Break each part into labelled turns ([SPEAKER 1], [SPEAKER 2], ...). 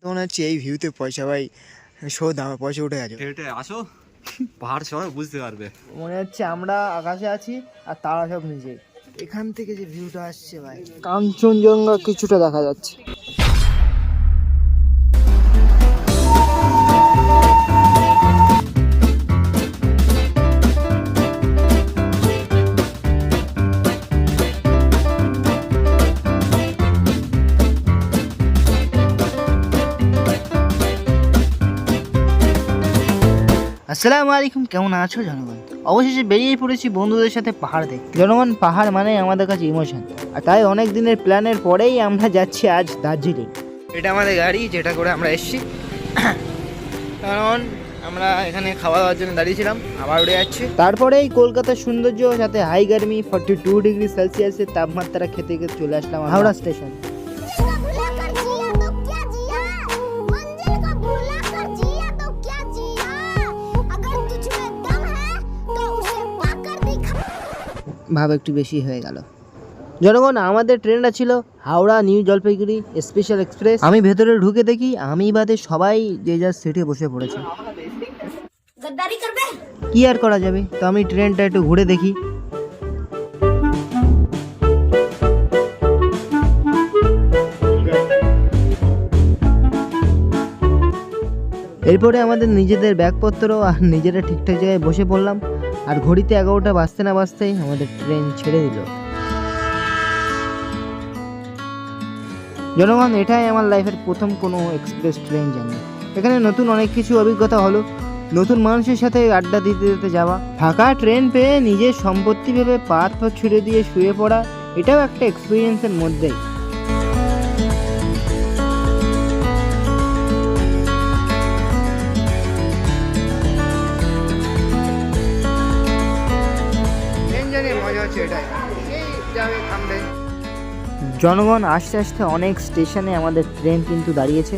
[SPEAKER 1] মনে হচ্ছে এই ভিউতে পয়সা ভাই শোধ আমার পয়সা উঠে গেছে।
[SPEAKER 2] হেঁটে আসো, পাহাড় সবাই বুঝতে পারবে।
[SPEAKER 1] মনে হচ্ছে আমরা আকাশে আছি আর তারা সব নিচে। এখান থেকে যে ভিউটা আসছে ভাই, কাঞ্চনজঙ্ঘা কিছুটা দেখা যাচ্ছে। আসসালামু আলাইকুম, কেমন আছো জনগণ? অবশেষে বেরিয়ে পড়েছি বন্ধুদের সাথে পাহাড় দেখতে। জনগণ, পাহাড় মানে আমাদের কাছে ইমোশন, আর তাই অনেক দিনের প্ল্যানের পরেই আমরা যাচ্ছি আজ দার্জিলিং। এটা আমাদের গাড়ি, যেটা করে আমরা এসেছি। কারণ আমরা এখানে খাওয়া দাওয়ার জন্য দাঁড়িয়েছিলাম, আবার উড়ে যাচ্ছি। তারপরেই কলকাতার সৌন্দর্য সাথে হাই গার্মি 42 ডিগ্রি সেলসিয়াসের তাপমাত্রা খেতে খেতে চলে আসলাম হাওড়া স্টেশন। ভাব একটু বেশি হয়ে গেল। জনগণ, আমাদের ট্রেনটা ছিল Howrah new Jalpaiguri special express. আমি ভেতরে ঢুকে দেখি আমি বাদে সবাই যে যার সিটে বসে পড়েছে। কি আর করা যাবে, তো আমি ট্রেনটা একটু ঘুরে দেখি। এরপরে আমাদের নিজেদের ব্যাগপত্র আর নিজেরা ঠিকঠাক জায়গায় বসে পড়লাম। আর ঘড়িতে 11টা বাজতে না বাজতেই আমাদের ট্রেন ছেড়ে দিল। জনগণ, এটাই আমার লাইফের প্রথম কোনো এক্সপ্রেস ট্রেন জার্নি। এখানে নতুন অনেক কিছু অভিজ্ঞতা হলো, নতুন মানুষের সাথে আড্ডা দিতে দিতে যাওয়া, ফাঁকা ট্রেন পেয়ে নিজের সম্পত্তি ভেবে পা ছুড়ে দিয়ে শুয়ে পড়া, এটাও একটা এক্সপিরিয়েন্সের মধ্যেই। জনগণ, আস্তে আস্তে অনেক স্টেশনে আমাদের ট্রেন কিন্তু দাঁড়িয়েছে।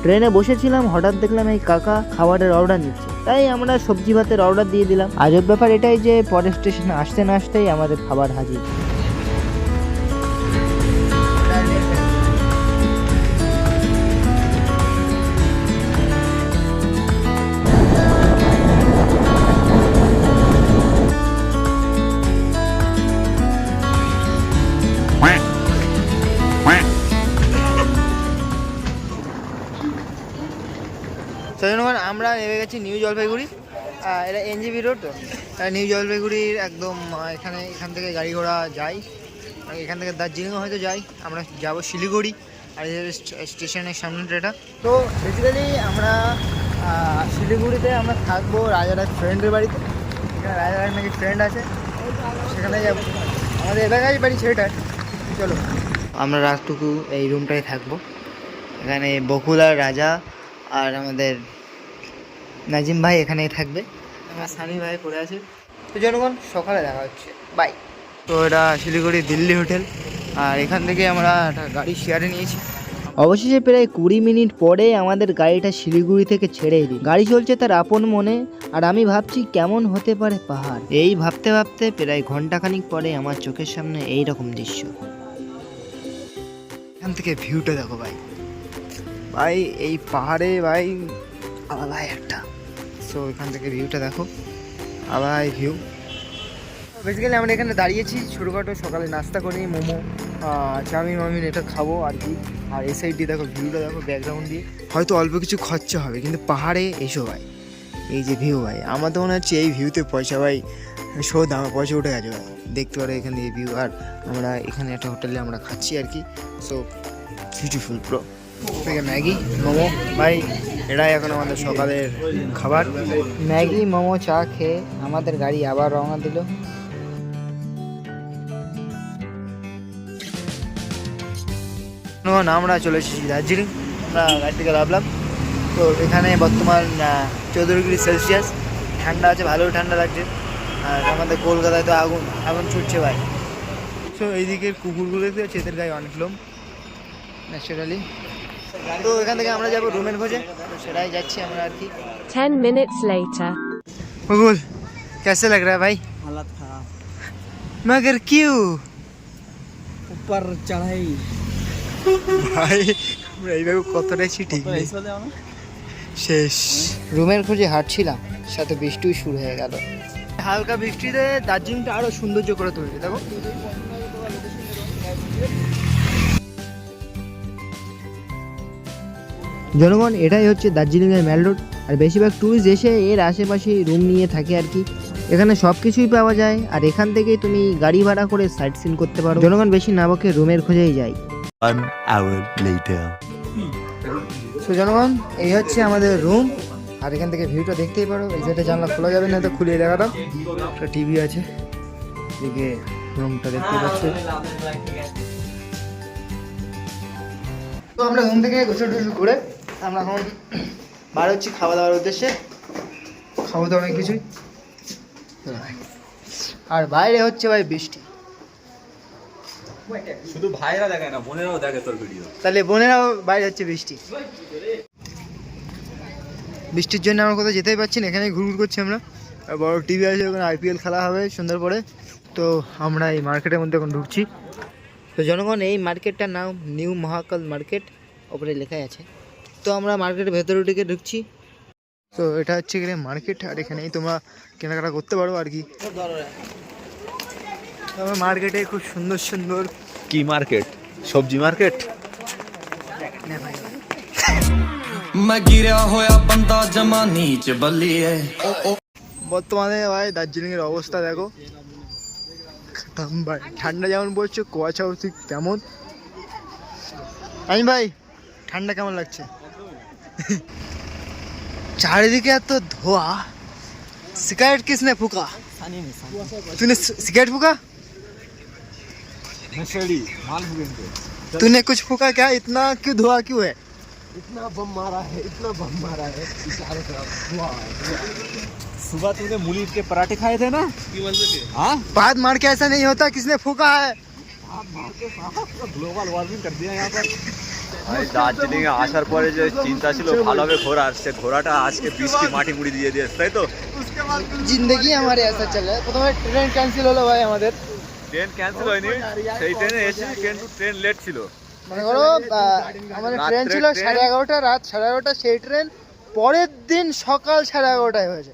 [SPEAKER 1] ট্রেনে বসেছিলাম, হঠাৎ দেখলাম এই কাকা খাবারের অর্ডার নিচ্ছে, তাই আমরা সবজি ভাতের অর্ডার দিয়ে দিলাম। আজব ব্যাপার এটাই যে পরের স্টেশনে আসতে না আসতেই আমাদের খাবার হাজির। জনগণ, আমরা নেমে গেছি নিউ জলপাইগুড়ি। এটা এনজিবি রোড, তো নিউ জলপাইগুড়ির একদম এখান থেকে গাড়ি ঘোড়া যাই। এখান থেকে দার্জিলিংও হয়তো যাই। আমরা যাব শিলিগুড়ি, আর স্টেশনের সামনেটা এটা। তো বেসিক্যালি আমরা শিলিগুড়িতে আমরা থাকবো রাজার এক ফ্রেন্ডের বাড়িতে। এখানে রাজার এক নাকি ফ্রেন্ড আছে, সেখানে যাবো। আমাদের এলাকায় বাড়ি সেটার। চলো, আমরা রাতটুকু এই রুমটাই থাকবো। এখানে বকুল আর রাজা আর আমাদের নাজিম ভাই এখানেই থাকবে। আমার সানি ভাই পড়ে আছে। তো জনগণ, সকালে দেখা হচ্ছে, বাই। তো এটা শিলিগুড়ি দিল্লি হোটেল, আর এখান থেকে আমরা একটা গাড়ি শেয়ারে নিয়েছি। অবশেষে প্রায় 20 মিনিট পরে আমাদের গাড়িটা শিলিগুড়ি থেকে ছেড়ে দিই। গাড়ি চলছে তার আপন মনে, আর আমি ভাবছি কেমন হতে পারে পাহাড়। এই ভাবতে ভাবতে প্রায় ঘন্টাখানিক পরে আমার চোখের সামনে এই রকম দৃশ্য। এখান থেকে ভিউটা দেখো ভাই, ভাই এই পাহাড়ে ভাই আলাদাই একটা। সো এখান থেকে ভিউটা দেখো, আলাদাই ভিউ। বেসিক্যালি আমরা এখানে দাঁড়িয়েছি ছোটোখাটো সকালে নাস্তা করি, মোমো চাউমিন এটা খাবো আর কি। আর এই সাইড দিয়ে দেখো ভিউটা দেখো, ব্যাকগ্রাউন্ড দিয়ে হয়তো অল্প কিছু খরচা হবে, কিন্তু পাহাড়ে এসো ভাই, এই যে ভিউ ভাই, আমার তো মনে হচ্ছে এই ভিউতে পয়সা ভাই শোধ আমার পয়সা উঠে গেছে ভাই। দেখতে পারো এখানে এই ভিউ। আর আমরা এখানে একটা হোটেলে আমরা খাচ্ছি আর কি। So beautiful bro. থেকে ম্যাগি মোমো ভাই, এটাই এখন আমাদের সকালের খাবার। ম্যাগি মোমো চা খেয়ে আমাদের গাড়ি আবার রওনা দিল। আমরা চলে এসেছি দার্জিলিং। আমরা গাড়ি থেকে নামলাম। তো এখানে বর্তমান 14 ডিগ্রি সেলসিয়াস, ঠান্ডা আছে, ভালোই ঠান্ডা লাগছে। আর আমাদের কলকাতায় তো আগুন ছুটছে ভাই। সো এইদিকের কুকুরগুলোতে চেতের গায়ে অনেক লোম ন্যাচারালি। তো এখান থেকে আমরা যাবো রুমের খোঁজে, তো সেটাই যাচ্ছি আমরা আর কি।
[SPEAKER 3] 10 minutes later.
[SPEAKER 1] बकुल, कैसे लग रहा है भाई?
[SPEAKER 4] हालत खराब,
[SPEAKER 1] मगर क्यों?
[SPEAKER 4] ऊपर चढ़ाई
[SPEAKER 1] ভাই আমরা এইভাবে কতটাই ঠিক নেই, শেষ। রুমের খোঁজে হাঁটছিলাম, সাথে বৃষ্টিও শুরু হয়ে গেল। হালকা বৃষ্টিতে দার্জিলিংটা আরো সৌন্দর্য করে তুলবে। দেখো জনগণ, এটাই হচ্ছে দার্জিলিংয়ের মেল রোড। আর বেশিরভাগ ট্যুরিস্ট এসে এর আশেপাশে রুম নিয়ে থাকে আর কি। এখানে সব কিছুই পাওয়া যায়, আর এখান থেকেই তুমি গাড়ি ভাড়া করে সাইট সিন করতে পারো। জনগণ বেশি না বকে রুমের খোঁজেই যায়।
[SPEAKER 4] 1 hour later.
[SPEAKER 1] তো জনগণ, এই হচ্ছে আমাদের রুম। আর এখান থেকে ভিউটা দেখতেই পারো। এই সাইডে জানলা খোলা যাবে না, তো খুলিয়ে দেখাতাম। একটা টিভি আছে, এদিকে রুমটা দেখতে পাচ্ছ। তো আমরা রুম থেকে গোসল টোসল করে আমরা এখন বার হচ্ছি খাওয়া দাওয়ার উদ্দেশ্যে। খাবো তো অনেক কিছুই। আর বাইরে হচ্ছে ভাই বৃষ্টি।
[SPEAKER 2] শুধু ভাইরা দেখে না, বোনেরাও দেখে তোর ভিডিও।
[SPEAKER 1] তাহলে বোনেরাও বাইরে হচ্ছে বৃষ্টি। বৃষ্টির জন্য আমরা কোথাও যেতেই পারছি না, এখানেই ঘুরঘুর করছি আমরা। আর বড় টিভি আছে, ওখানে IPL খেলা হবে সন্ধ্যার পরে। তো আমরা এই মার্কেটের মধ্যে এখন ঢুকছি। তো জনগণ, এই মার্কেটটার নাম নিউ মহাকাল মার্কেট, ওপরে লেখাই আছে। তো আমরা মার্কেটের ভেতরে ঢুকে ঢুকছি। তো এটা হচ্ছে এখানে মার্কেট, আর এখানেই তোমরা কেনাকাটা করতে পারো আর কি। তবে মার্কেটে খুব সুন্দর সুন্দর
[SPEAKER 2] কি মার্কেট? সবজি মার্কেট?
[SPEAKER 5] मैं गिरा होया बंदा जमा नीच बल्लिए
[SPEAKER 1] বর্তমানে ভাই দার্জিলিং এর অবস্থা দেখো, খতম ভাই। ঠান্ডা যেমন পড়ছে, কুয়াশাও ঠিক তেমন। আমি ভাই, ঠান্ডা কেমন লাগছে? চারিদিকে এত ধোয়া। सिगरेट किसने फूका? तूने सिगरेट फूका? तूने कुछ फूका क्या? इतना क्यों धुआं क्यों है?
[SPEAKER 4] इतना बम मारा है, इतना बम मारा है, चारों तरफ धुआं है।
[SPEAKER 2] सुबह तूने मूली के पराठे खाए थे ना? हाँ,
[SPEAKER 1] बात मार के ऐसा नहीं होता। किसने फूका है?
[SPEAKER 2] গ্লোবাল ওয়ার্মিং कर दिया यहाँ पर। দার্জিলিং এ আসার পরে যে চিন্তা ছিল ভালোভাবে ঘোরার, সে ঘোরাটা আজকে বৃষ্টি মাটি মুড়ি দিয়ে দিয়েছে, তাই তো?
[SPEAKER 1] जिंदगी हमारे ऐसा चल रहा है। প্রথমে ট্রেন ক্যান্সেল হলো ভাই আমাদের।
[SPEAKER 2] ট্রেন ক্যান্সেল হয়নি, সেই ট্রেনে এসেছি কিন্তু ট্রেন লেট ছিল।
[SPEAKER 1] মনে করো আমাদের ট্রেন ছিল 11:30, রাত 11:30 সেই ট্রেন পরের দিন সকাল 11:30 হয়েছে।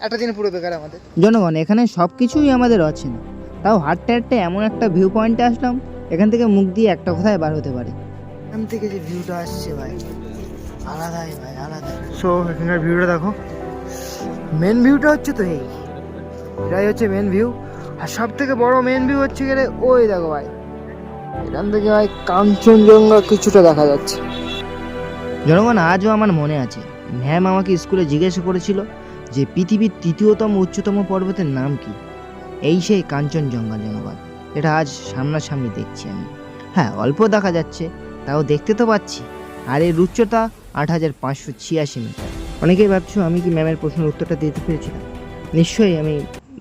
[SPEAKER 1] একটা দিন পুরো বেকার আমাদের। জনগণ, এখানে সব কিছুই আমাদের আছে না, তাও হাঁটতে হাঁটতে এমন একটা ভিউ পয়েন্টে আসলাম, এখান থেকে মুখ দিয়ে একটা কথাই বার হতে পারে। এখান থেকে যে ভিউটা আসছে ভাই, আলাদাই ভাই, আলাদা। সো এখানকার ভিউটা দেখো। মেন ভিউটা হচ্ছে তো এটাই হচ্ছে মেন ভিউ। আর সব থেকে বড় মেন ভিউ হচ্ছে গেলে ওই দেখো ভাই, এখান থেকে ভাই কাঞ্চনজঙ্ঘা কিছুটা দেখা যাচ্ছে। জনগণ, আজও আমার মনে আছে, ম্যাম আমাকে স্কুলে জিজ্ঞাসা করেছিল যে পৃথিবীর 3য়তম উচ্চতম পর্বতের নাম কি। এই সেই কাঞ্চনজঙ্ঘা। জনগণ, এটা আজ সামনাসামনি দেখছি আমি। হ্যাঁ, অল্প দেখা যাচ্ছে, তাও দেখতে তো পাচ্ছি। আর এর উচ্চতা 8586 মিটার। অনেকেই ভাবছো আমি কি ম্যামের প্রশ্নের উত্তরটা দিতে পেরেছিলাম। নিশ্চয়ই, আমি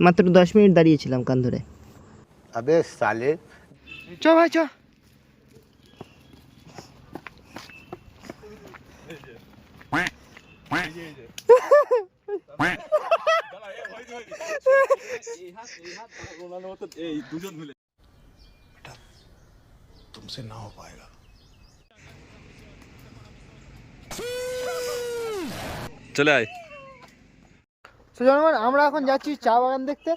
[SPEAKER 1] মাত্র 10 মিনিট দাঁড়িয়েছিলাম কান ধরে।
[SPEAKER 4] अबे साले,
[SPEAKER 1] চ ভাই চ।
[SPEAKER 4] तुमसे ना हो पाएगा।
[SPEAKER 2] চলে আয়।
[SPEAKER 1] তো জনগণ, আমরা এখন যাচ্ছি চা বাগান দেখতে।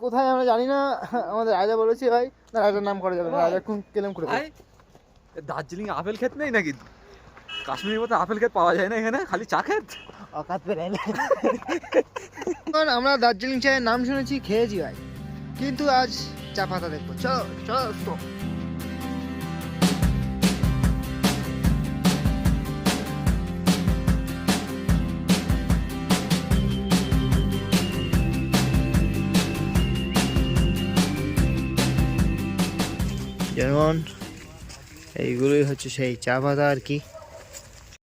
[SPEAKER 1] কোথায় আমরা জানি না। আমাদের রাজা বলেছে ভাই, না রাজার নাম করা যাবে না, রাজা কেলেম করে দেবে।
[SPEAKER 2] দার্জিলিং আপেল ক্ষেত নেই নাকি? কাশ্মীরের মতো আপেল ক্ষেত পাওয়া যায় না এখানে, খালি চা ক্ষেত।
[SPEAKER 1] অকাত পে রহলে। আমরা দার্জিলিং চায়ের নাম শুনেছি, খেয়েছি ভাই, কিন্তু আজ চা পাতা দেখবো। চলো চলো তো। যেমন এইগুলোই হচ্ছে সেই চা পাতা আর কি।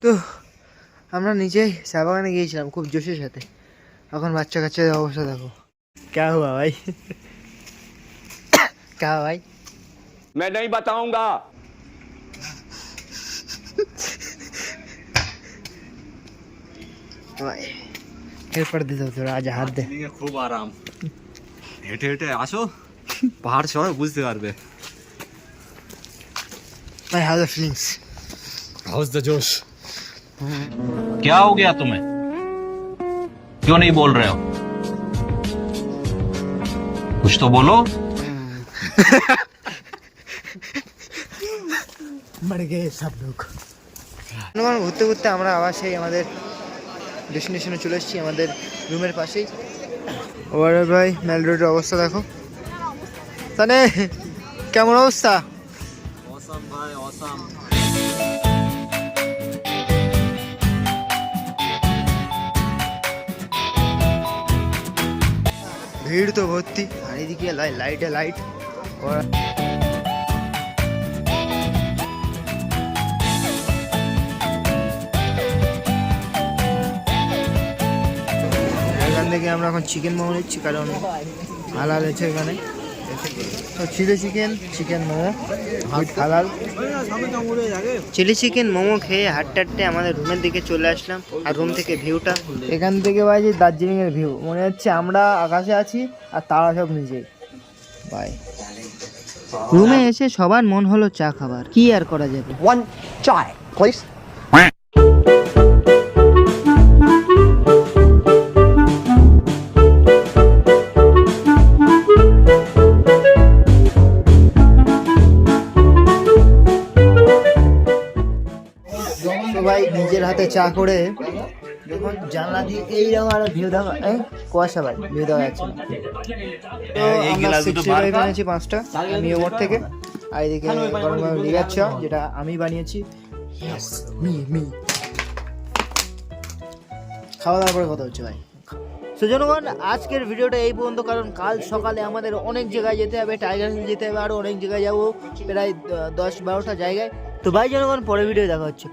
[SPEAKER 1] তো আমরা নিজেই চা বাগানে গিয়েছিলাম খুব জোশের সাথে। এখন বাচ্চা কাচ্চাদের অবস্থা দেখো। क्या हुआ भाई? क्या हुआ भाई?
[SPEAKER 6] मैं नहीं बताऊंगा।
[SPEAKER 1] ভাই এরপর দিতে তোরা আজ হাত দে।
[SPEAKER 2] দার্জিলিং এ খুব আরাম, হেঁটে হেঁটে আসো, পাহাড় চড়ো, বুঝতে পারবে।
[SPEAKER 1] ভাই how the feelings?
[SPEAKER 4] How's the Josh?
[SPEAKER 7] क्या हो गया तुम्हें? क्यों नहीं बोल रहे हो? कुछ तो बोलो।
[SPEAKER 1] मर गए सब लोग। ঘুরতে ঘুরতে আমরা আবার সেই আমাদের ডেস্টিনেশনে চলে এসেছি, আমাদের রুমের পাশেই। ওভার ভাই মেল রোডের অবস্থা দেখো। তাহলে কেমন অবস্থা?
[SPEAKER 2] অসাম ভাই অসাম।
[SPEAKER 1] ভিড় তো ভর্তি, আর এদিকে লাইটে লাইট। এখান থেকে আমরা এখন চিকেন মোমো নিচ্ছি, কারণ হালাল আছে এখানে। তো চিলি চিকেন মোমো উইথ হালাল। চিলি চিকেন মোমো খেয়ে হাঁটতে আমাদের রুমের দিকে চলে আসলাম। আর রুম থেকে ভিউটা এখান থেকে ভাই যে দার্জিলিংয়ের ভিউ, মনে হচ্ছে আমরা আকাশে আছি আর তারা সব নিচেই। বাই। রুমে এসে সবার মন হলো চা খাবার, কি আর করা যাবে।
[SPEAKER 4] One chai, please.
[SPEAKER 1] তো ভাই নিজের হাতে চা করে যখন জানলা দিয়ে এইরকম আর ভিউ দেখা, কুয়াশা ভাই ভিউ দেখা যাচ্ছে না। তো আমরা 65 এনেছি 5টা আমি ওপর থেকে। আর এদিকে গরম গরম লিগার চা, যেটা আমি বানিয়েছি। মি খাওয়া দাওয়ার পরে কথা হচ্ছে ভাই। তো জনগণ আজকের ভিডিওটা এই পর্যন্ত, কারণ কাল সকালে আমাদের অনেক জায়গায় যেতে হবে, টাইগার হিল যেতে হবে, আরও অনেক জায়গায় যাবো, প্রায় 10-12টা জায়গায়। তো ভাই জনগণ পরের ভিডিও দেখা হচ্ছে।